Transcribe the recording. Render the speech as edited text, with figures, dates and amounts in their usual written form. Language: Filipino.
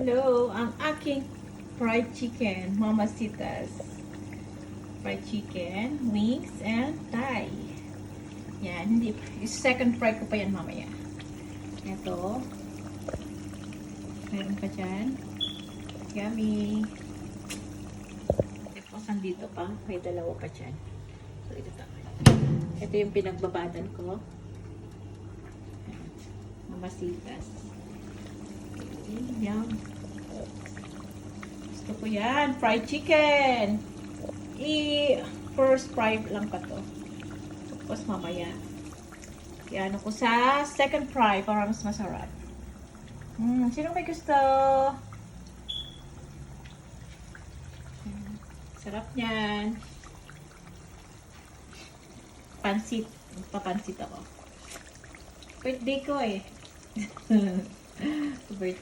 Hello, ang aking fried chicken, Mama Sita's fried chicken, wings, and Thai. Yan, hindi, second fry ko pa yan mamaya. Ito, meron pa dyan. Yummy. Tapos dito pa, may dalawa pa dyan. So, ito yung pinagbabadan ko. Mama Sita's. Yum. Gusto ko yan. Fried chicken. First fry lang pa to. Tapos mamaya. Yan ako sa second fry para mas masarap. Sino may gusto? Sarap niyan. Pansit. Papansit ako. Birthday ko eh. Birthday.